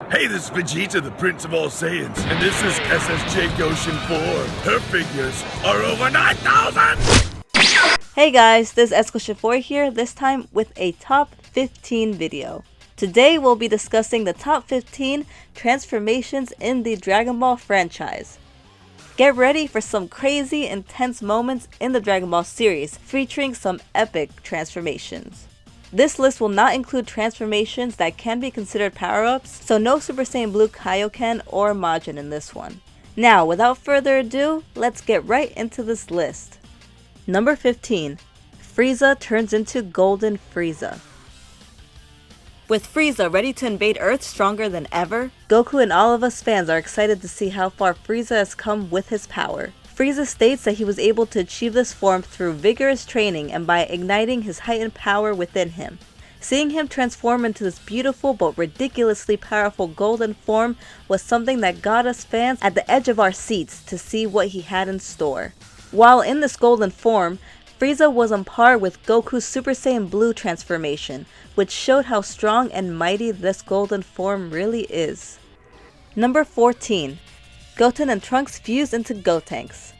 Hey, this is VEGETA, the Prince of all Saiyans, and this is SSJ Goshen 4. Her figures are over 9,000! Hey guys, this is Goshen 4 here, this time with a top 15 video. Today we'll be discussing the top 15 transformations in the Dragon Ball franchise. Get ready for some crazy, intense moments in the Dragon Ball series, featuring some epic transformations. This list will not include transformations that can be considered power-ups, so no Super Saiyan Blue Kaioken or Majin in this one. Now, without further ado, let's get right into this list. Number 15. Frieza turns into Golden Frieza. With Frieza ready to invade Earth stronger than ever, Goku and all of us fans are excited to see how far Frieza has come with his power. Frieza states that he was able to achieve this form through vigorous training and by igniting his heightened power within him. Seeing him transform into this beautiful but ridiculously powerful golden form was something that got us fans at the edge of our seats to see what he had in store. While in this golden form, Frieza was on par with Goku's Super Saiyan Blue transformation, which showed how strong and mighty this golden form really is. Number 14. Goten and Trunks fuse into Gotenks.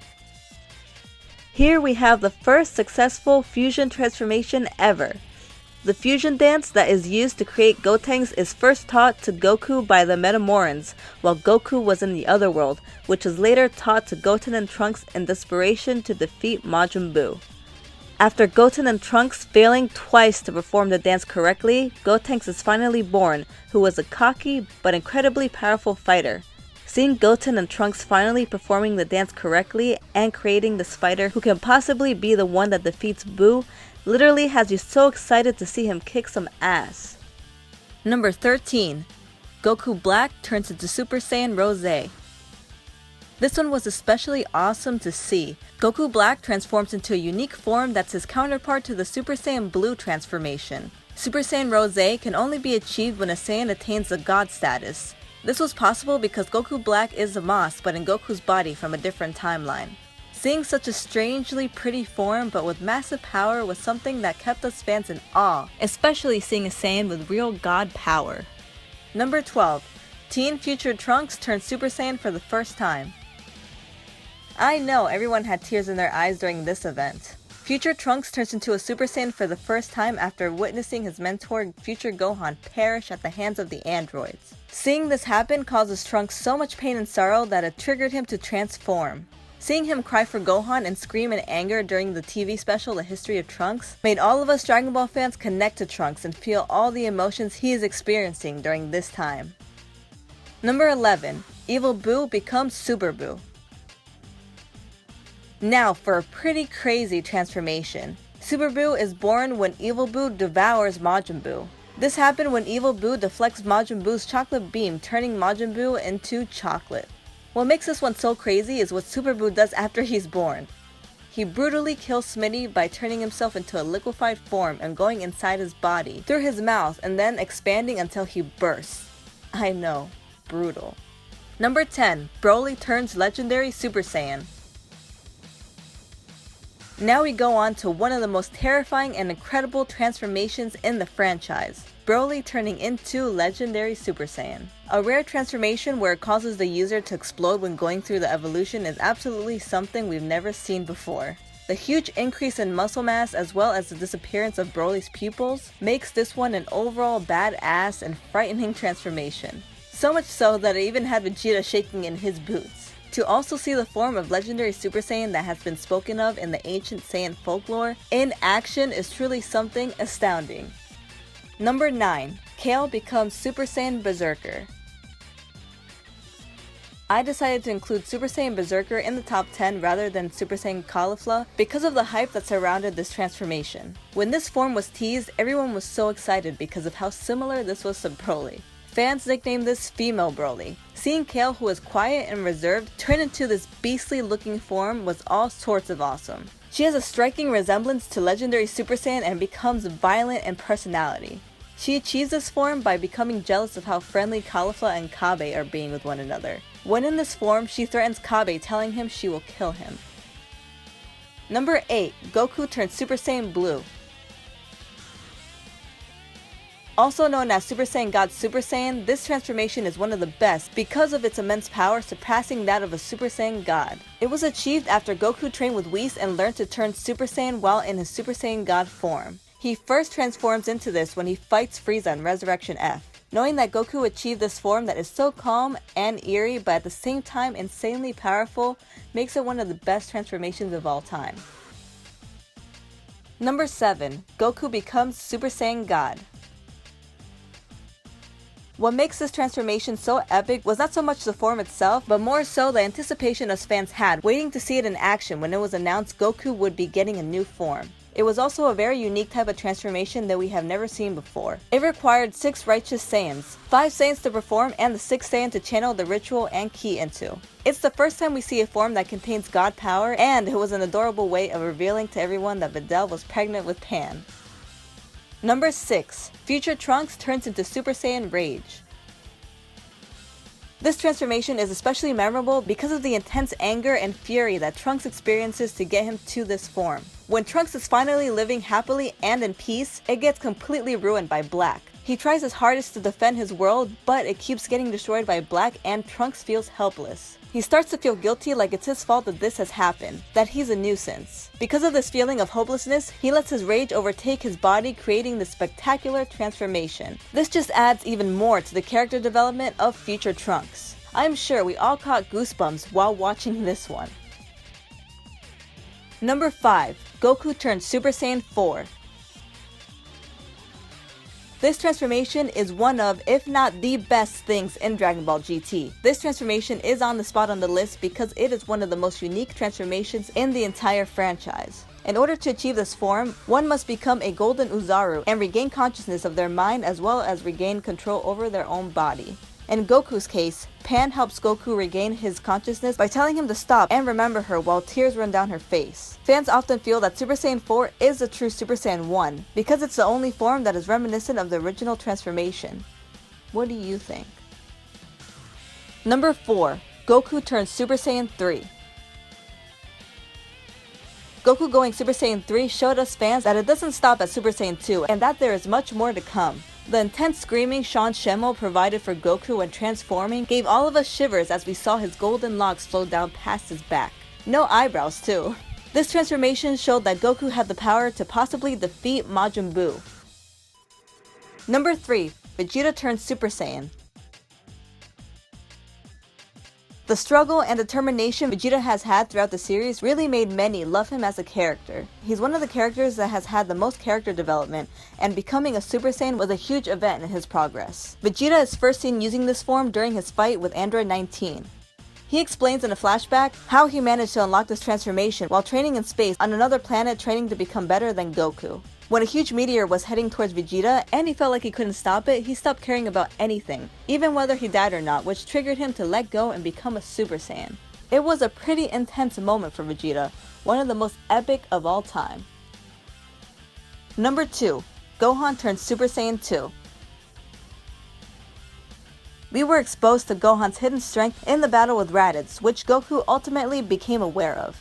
Here we have the first successful fusion transformation ever. The fusion dance that is used to create Gotenks is first taught to Goku by the Metamorans, while Goku was in the other world, which was later taught to Goten and Trunks in desperation to defeat Majin Buu. After Goten and Trunks failing twice to perform the dance correctly, Gotenks is finally born, who was a cocky but incredibly powerful fighter. Seeing Goten and Trunks finally performing the dance correctly and creating this fighter who can possibly be the one that defeats Buu literally has you so excited to see him kick some ass. Number 13. Goku Black turns into Super Saiyan Rosé. This one was especially awesome to see. Goku Black transforms into a unique form that's his counterpart to the Super Saiyan Blue transformation. Super Saiyan Rosé can only be achieved when a Saiyan attains the God status. This was possible because Goku Black is a Moss, but in Goku's body from a different timeline. Seeing such a strangely pretty form but with massive power was something that kept us fans in awe, especially seeing a Saiyan with real God power. Number 12. Teen Future Trunks turns Super Saiyan for the first time. I know everyone had tears in their eyes during this event. Future Trunks turns into a Super Saiyan for the first time after witnessing his mentor Future Gohan perish at the hands of the androids. Seeing this happen causes Trunks so much pain and sorrow that it triggered him to transform. Seeing him cry for Gohan and scream in anger during the TV special The History of Trunks made all of us Dragon Ball fans connect to Trunks and feel all the emotions he is experiencing during this time. Number 11. Evil Buu becomes Super Buu. Now for a pretty crazy transformation. Super Buu is born when Evil Buu devours Majin Buu. This happened when Evil Buu deflects Majin Buu's chocolate beam, turning Majin Buu into chocolate. What makes this one so crazy is what Super Buu does after he's born. He brutally kills Smitty by turning himself into a liquefied form and going inside his body, through his mouth, and then expanding until he bursts. I know, brutal. Number 10. Broly turns Legendary Super Saiyan. Now we go on to one of the most terrifying and incredible transformations in the franchise. Broly turning into Legendary Super Saiyan. A rare transformation where it causes the user to explode when going through the evolution is absolutely something we've never seen before. The huge increase in muscle mass as well as the disappearance of Broly's pupils makes this one an overall badass and frightening transformation. So much so that it even had Vegeta shaking in his boots. To also see the form of Legendary Super Saiyan that has been spoken of in the ancient Saiyan folklore in action is truly something astounding. Number 9. Kale becomes Super Saiyan Berserker. I decided to include Super Saiyan Berserker in the top 10 rather than Super Saiyan Caulifla because of the hype that surrounded this transformation. When this form was teased, everyone was so excited because of how similar this was to Broly. Fans nicknamed this Female Broly. Seeing Kale, who was quiet and reserved, turn into this beastly looking form was all sorts of awesome. She has a striking resemblance to Legendary Super Saiyan and becomes violent in personality. She achieves this form by becoming jealous of how friendly Caulifla and Kabe are being with one another. When in this form, she threatens Kabe, telling him she will kill him. Number 8. Goku turns Super Saiyan Blue. Also known as Super Saiyan God Super Saiyan, this transformation is one of the best because of its immense power surpassing that of a Super Saiyan God. It was achieved after Goku trained with Whis and learned to turn Super Saiyan while in his Super Saiyan God form. He first transforms into this when he fights Frieza in Resurrection F. Knowing that Goku achieved this form that is so calm and eerie but at the same time insanely powerful makes it one of the best transformations of all time. Number 7. Goku becomes Super Saiyan God. What makes this transformation so epic was not so much the form itself, but more so the anticipation us fans had waiting to see it in action when it was announced Goku would be getting a new form. It was also a very unique type of transformation that we have never seen before. It required 6 righteous Saiyans, 5 Saiyans to perform, and the 6th Saiyan to channel the ritual and ki into. It's the first time we see a form that contains God power, and it was an adorable way of revealing to everyone that Videl was pregnant with Pan. Number 6. Future Trunks turns into Super Saiyan Rage. This transformation is especially memorable because of the intense anger and fury that Trunks experiences to get him to this form. When Trunks is finally living happily and in peace, it gets completely ruined by Black. He tries his hardest to defend his world, but it keeps getting destroyed by Black and Trunks feels helpless. He starts to feel guilty like it's his fault that this has happened, that he's a nuisance. Because of this feeling of hopelessness, he lets his rage overtake his body, creating this spectacular transformation. This just adds even more to the character development of future Trunks. I'm sure we all caught goosebumps while watching this one. Number 5. Goku turns Super Saiyan 4. This transformation is one of, if not the best things in Dragon Ball GT. This transformation is on the spot on the list because it is one of the most unique transformations in the entire franchise. In order to achieve this form, one must become a Golden Uzaru and regain consciousness of their mind as well as regain control over their own body. In Goku's case, Pan helps Goku regain his consciousness by telling him to stop and remember her while tears run down her face. Fans often feel that Super Saiyan 4 is the true Super Saiyan 1 because it's the only form that is reminiscent of the original transformation. What do you think? Number 4. Goku turns Super Saiyan 3. Goku going Super Saiyan 3 showed us fans that it doesn't stop at Super Saiyan 2 and that there is much more to come. The intense screaming Sean Shemo provided for Goku when transforming gave all of us shivers as we saw his golden locks flow down past his back. No eyebrows too. This transformation showed that Goku had the power to possibly defeat Majin Buu. Number 3. Vegeta turns Super Saiyan. The struggle and determination Vegeta has had throughout the series really made many love him as a character. He's one of the characters that has had the most character development, and becoming a Super Saiyan was a huge event in his progress. Vegeta is first seen using this form during his fight with Android 19. He explains in a flashback how he managed to unlock this transformation while training in space on another planet training to become better than Goku. When a huge meteor was heading towards Vegeta and he felt like he couldn't stop it, he stopped caring about anything, even whether he died or not, which triggered him to let go and become a Super Saiyan. It was a pretty intense moment for Vegeta, one of the most epic of all time. Number 2. Gohan turns Super Saiyan 2. We were exposed to Gohan's hidden strength in the battle with Raditz, which Goku ultimately became aware of.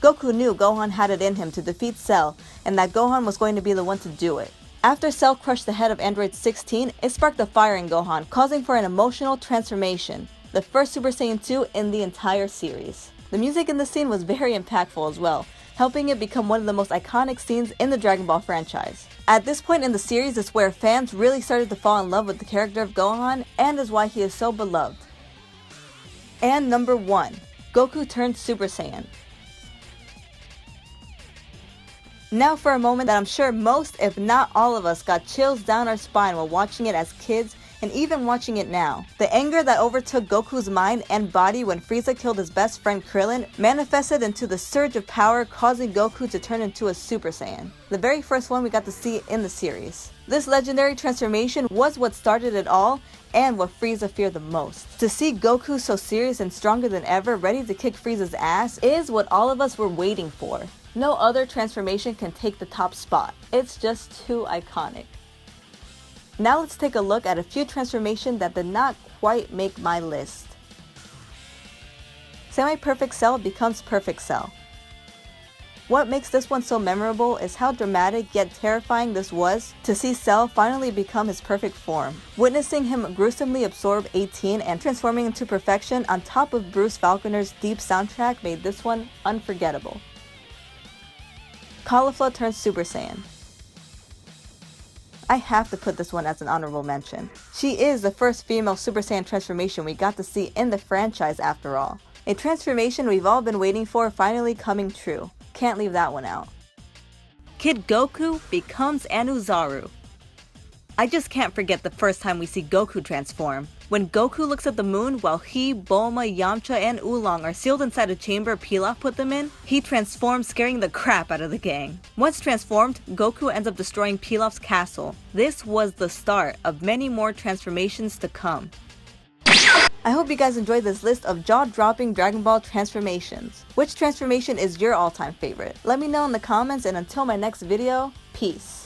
Goku knew Gohan had it in him to defeat Cell, and that Gohan was going to be the one to do it. After Cell crushed the head of Android 16, it sparked a fire in Gohan, causing for an emotional transformation, the first Super Saiyan 2 in the entire series. The music in this scene was very impactful as well, helping it become one of the most iconic scenes in the Dragon Ball franchise. At this point in the series is where fans really started to fall in love with the character of Gohan, and is why he is so beloved. And number 1. Goku turns Super Saiyan. Now for a moment that I'm sure most, if not all of us, got chills down our spine while watching it as kids and even watching it now. The anger that overtook Goku's mind and body when Frieza killed his best friend Krillin manifested into the surge of power, causing Goku to turn into a Super Saiyan, the very first one we got to see in the series. This legendary transformation was what started it all and what Frieza feared the most. To see Goku so serious and stronger than ever, ready to kick Frieza's ass, is what all of us were waiting for. No other transformation can take the top spot. It's just too iconic. Now let's take a look at a few transformations that did not quite make my list. Semi-Perfect Cell becomes Perfect Cell. What makes this one so memorable is how dramatic yet terrifying this was to see Cell finally become his perfect form. Witnessing him gruesomely absorb 18 and transforming into perfection on top of Bruce Falconer's deep soundtrack made this one unforgettable. Caulifla turns Super Saiyan. I have to put this one as an honorable mention. She is the first female Super Saiyan transformation we got to see in the franchise after all. A transformation we've all been waiting for finally coming true. Can't leave that one out. Kid Goku becomes Anuzaru. I just can't forget the first time we see Goku transform. When Goku looks at the moon while he, Bulma, Yamcha, and Oolong are sealed inside a chamber Pilaf put them in, he transforms, scaring the crap out of the gang. Once transformed, Goku ends up destroying Pilaf's castle. This was the start of many more transformations to come. I hope you guys enjoyed this list of jaw-dropping Dragon Ball transformations. Which transformation is your all-time favorite? Let me know in the comments, and until my next video, peace.